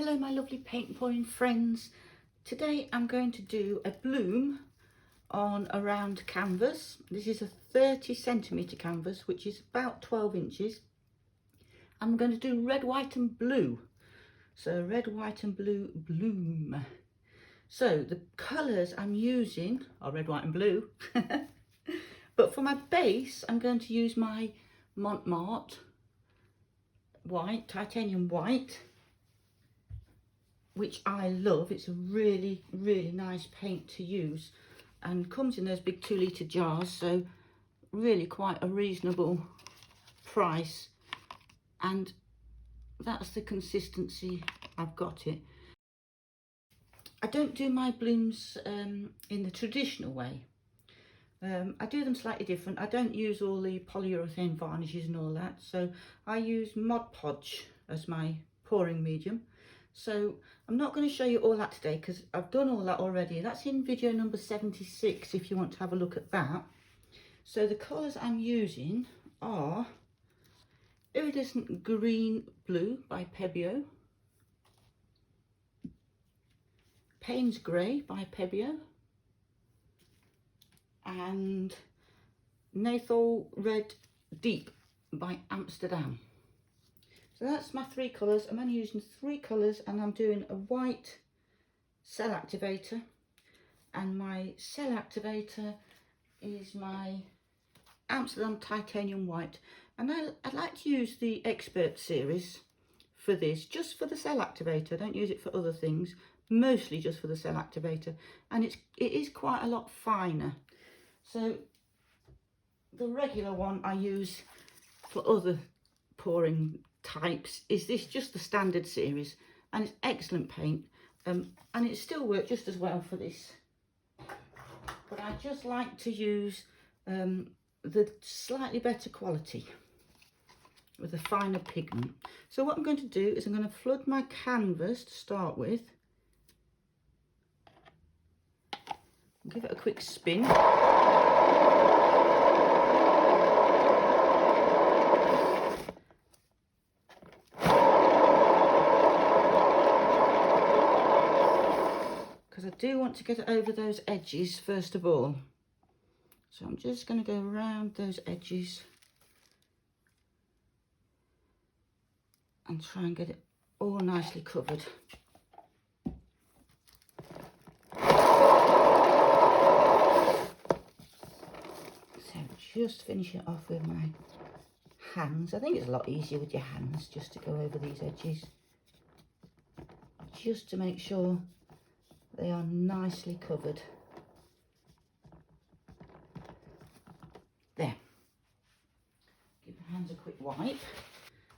Hello my lovely paint pouring friends. Today I'm going to do a bloom on a round canvas. This is a 30cm canvas, which is about 12 inches. I'm going to do red, white and blue. So red, white and blue bloom. So the colours I'm using are red, white and blue. But for my base I'm going to use my Mont white, titanium white, which I love. It's a really nice paint to use and comes in those big 2-litre jars, so really quite a reasonable price, and that's the consistency I've got it. I don't do my blooms in the traditional way. I do them slightly different. I don't use all the polyurethane varnishes and all that, so I use Mod Podge as my pouring medium. So I'm not going to show you all that today because I've done all that already. That's in video number 76 if you want to have a look at that. So the colours I'm using are Iridescent Green Blue by Pebeo, Payne's Grey by Pebeo, and Naphthol Red Deep by Amsterdam. So that's my 3 colours. I'm only using 3 colours, and I'm doing a white cell activator, and my cell activator is my Amsterdam titanium white. And I like to use the Expert series for this, just for the cell activator. I don't use it for other things, mostly just for the cell activator, and it is quite a lot finer. So the regular one I use for other pouring types is this, just the standard series, and it's excellent paint, and it still works just as well for this, but I just like to use the slightly better quality with a finer pigment. So what I'm going to do is I'm going to flood my canvas to start with, give it a quick spin. I do want to get it over those edges first of all. So I'm just going to go around those edges and try and get it all nicely covered. So just finish it off with my hands. I think it's a lot easier with your hands just to go over these edges, just to make sure they are nicely covered. There. Give your hands a quick wipe.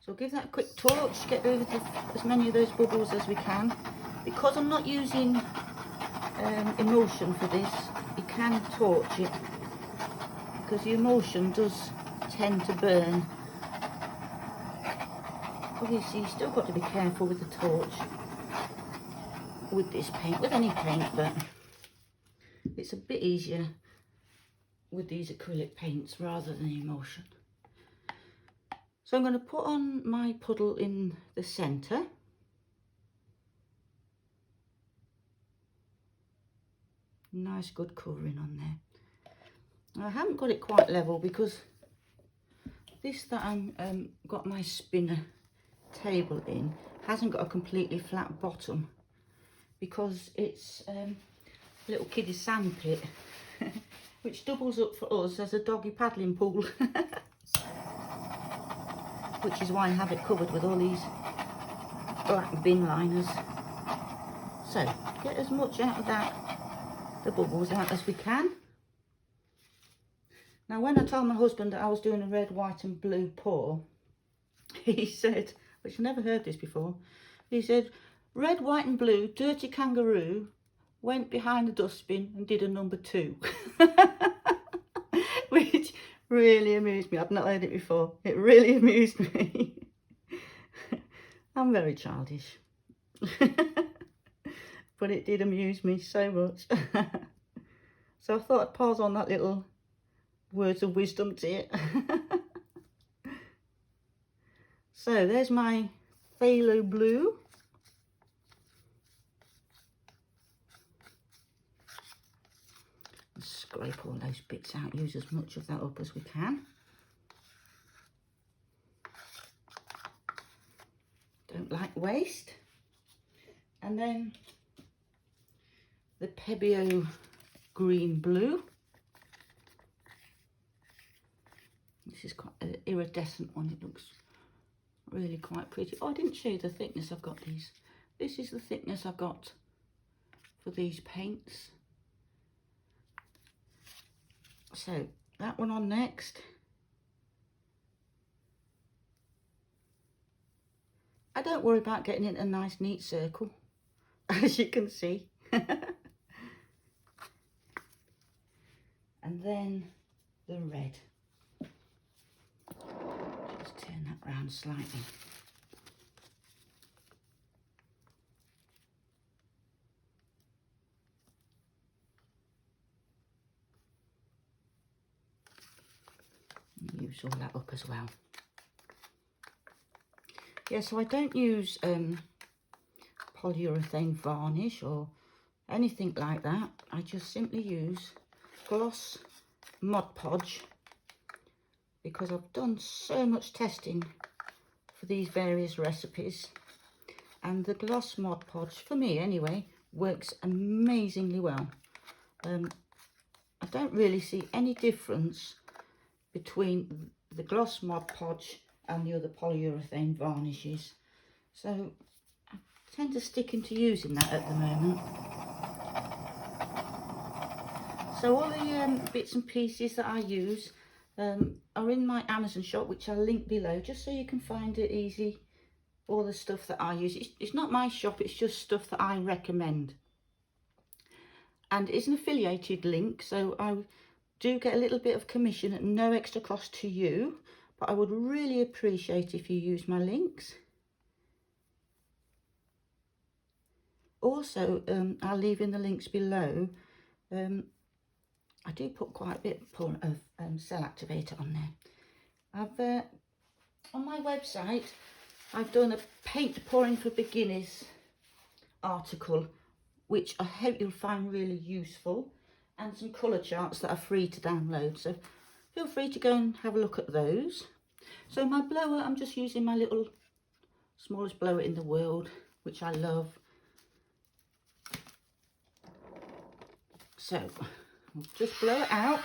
So give that a quick torch, get over as many of those bubbles as we can. Because I'm not using emulsion for this, you can torch it, because the emulsion does tend to burn. Obviously you've still got to be careful with the torch with this paint, with any paint, but it's a bit easier with these acrylic paints rather than emulsion. So I'm going to put on my puddle in the centre. Nice good covering on there. I haven't got it quite level because this that I'm got my spinner table in hasn't got a completely flat bottom, because it's a little kiddie sand pit which doubles up for us as a doggy paddling pool. Which is why I have it covered with all these black bin liners. So get as much out of that, the bubbles out, as we can. Now when I told my husband that I was doing a red, white and blue pour, he said, which I never heard this before, he said, red, white and blue, dirty kangaroo went behind the dustbin and did a number 2. Which really amused me. I've not heard it before. It really amused me. I'm very childish. But it did amuse me so much. So I thought I'd pause on that little words of wisdom to it. So there's my phthalo blue. scrape all those bits out, use as much of that up as we can. Don't like waste. And then the Pebeo green blue. This is quite an iridescent one. It looks really quite pretty. Oh, I didn't show you the thickness I've got these. This is the thickness I've got for these paints. So that one on next. I don't worry about getting it in a nice neat circle, as you can see. And then the red. Just turn that round slightly. Use all that up as well. Yeah, so I don't use polyurethane varnish or anything like that. I just simply use gloss Mod Podge, because I've done so much testing for these various recipes, and the gloss Mod Podge, for me anyway, works amazingly well. I don't really see any difference between the gloss Mod Podge and the other polyurethane varnishes, so I tend to stick into using that at the moment. So all the bits and pieces that I use are in my Amazon shop, which I'll link below, just so you can find it easy. All the stuff that I use. It's not my shop, it's just stuff that I recommend. And it's an affiliated link, so I do get a little bit of commission at no extra cost to you, but I would really appreciate if you use my links. Also, I'll leave in the links below. I do put quite a bit of cell activator on there. I've on my website, I've done a paint pouring for beginners article, which I hope you'll find really useful, and some colour charts that are free to download, so feel free to go and have a look at those. So my blower, I'm just using my little smallest blower in the world, which I love. So I'll just blow it out.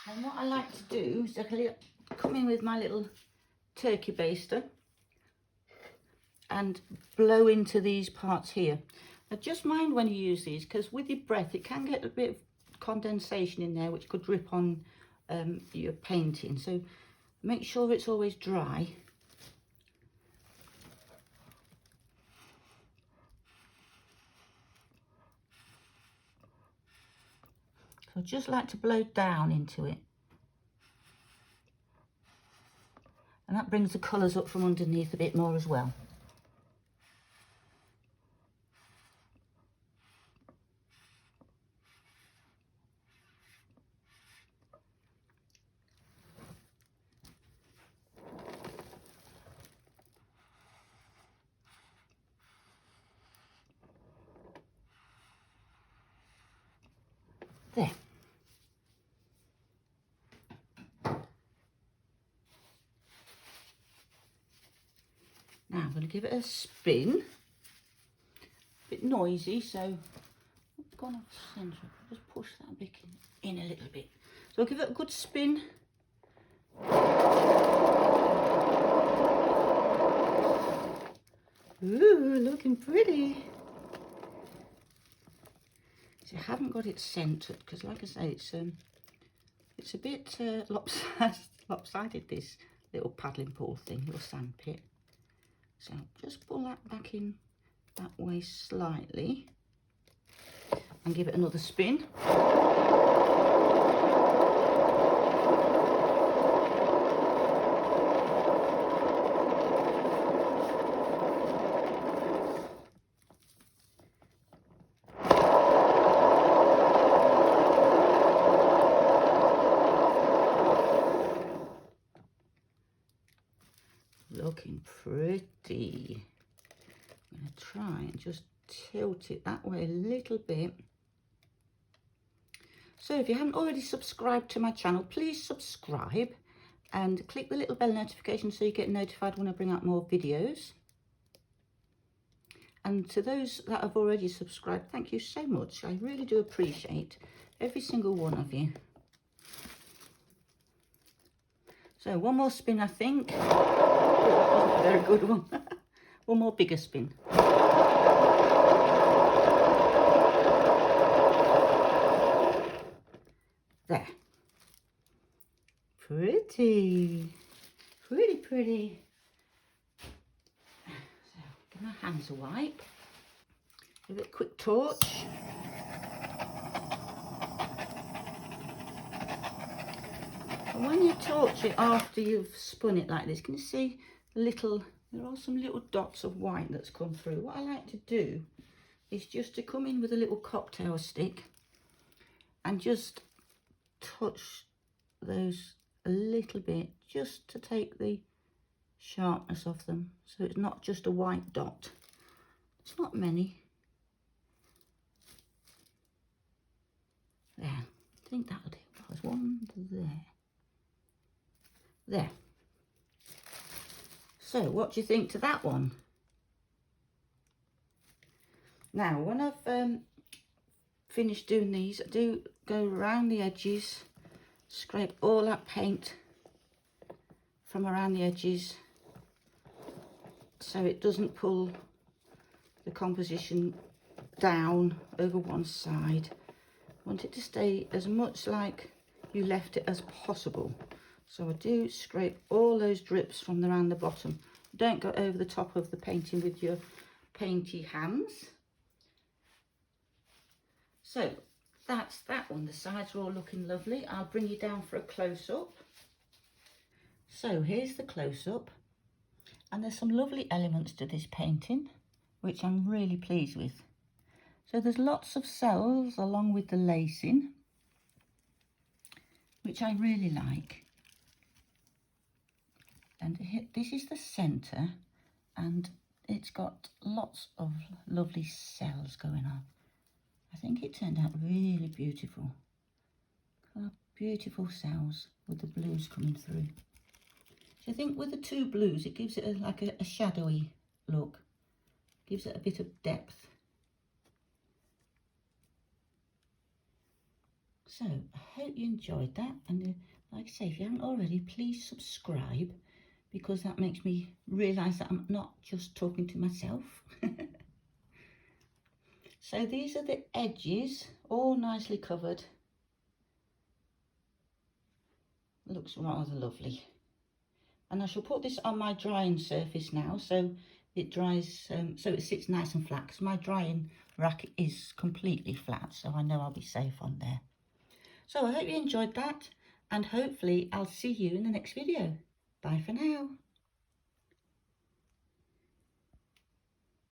And what I like to do is I come in with my little turkey baster and blow into these parts here. Now just mind when you use these, because with your breath it can get a bit of condensation in there which could drip on your painting, so make sure it's always dry. So I just like to blow down into it, and that brings the colours up from underneath a bit more as well. There. Now I'm going to give it a spin. A bit noisy, so it's gone off the centre. Just push that bit in a little bit. So I'll give it a good spin. Ooh, looking pretty. So I haven't got it centred because, like I say, it's It's a bit lopsided, this little paddling pool thing, little sand pit. So just pull that back in that way slightly and give it another spin. Looking pretty. I'm going to try and just tilt it that way a little bit. So if you haven't already subscribed to my channel, please subscribe and click the little bell notification so you get notified when I bring out more videos. And to those that have already subscribed, thank you so much. I really do appreciate every single one of you. So one more spin, I think. Oh, that wasn't a very good one. One more bigger spin. There. Pretty. Pretty, pretty. So, give my hands a wipe. Give it a quick torch. And when you torch it after you've spun it like this, can you see there are some little dots of white that's come through. What I like to do is just to come in with a little cocktail stick and just touch those a little bit, just to take the sharpness of them, so it's not just a white dot. It's not many. There, I think that'll do. There's one there. There. So what do you think to that one? Now when I've finished doing these, I do go around the edges, scrape all that paint from around the edges so it doesn't pull the composition down over one side. I want it to stay as much like you left it as possible. So I do scrape all those drips from around the bottom. Don't go over the top of the painting with your painty hands. So that's that one. The sides are all looking lovely. I'll bring you down for a close-up. So here's the close-up. And there's some lovely elements to this painting, which I'm really pleased with. So there's lots of cells along with the lacing, which I really like. And this is the centre, and it's got lots of lovely cells going on. I think it turned out really beautiful. Beautiful cells with the blues coming through. So I think with the two blues, it gives it like a shadowy look. Gives it a bit of depth. So I hope you enjoyed that. And like I say, if you haven't already, please subscribe, because that makes me realise that I'm not just talking to myself. So these are the edges, all nicely covered. Looks rather lovely. And I shall put this on my drying surface now, so it dries, so it sits nice and flat, because my drying rack is completely flat, so I know I'll be safe on there. So I hope you enjoyed that, and hopefully I'll see you in the next video. Bye for now.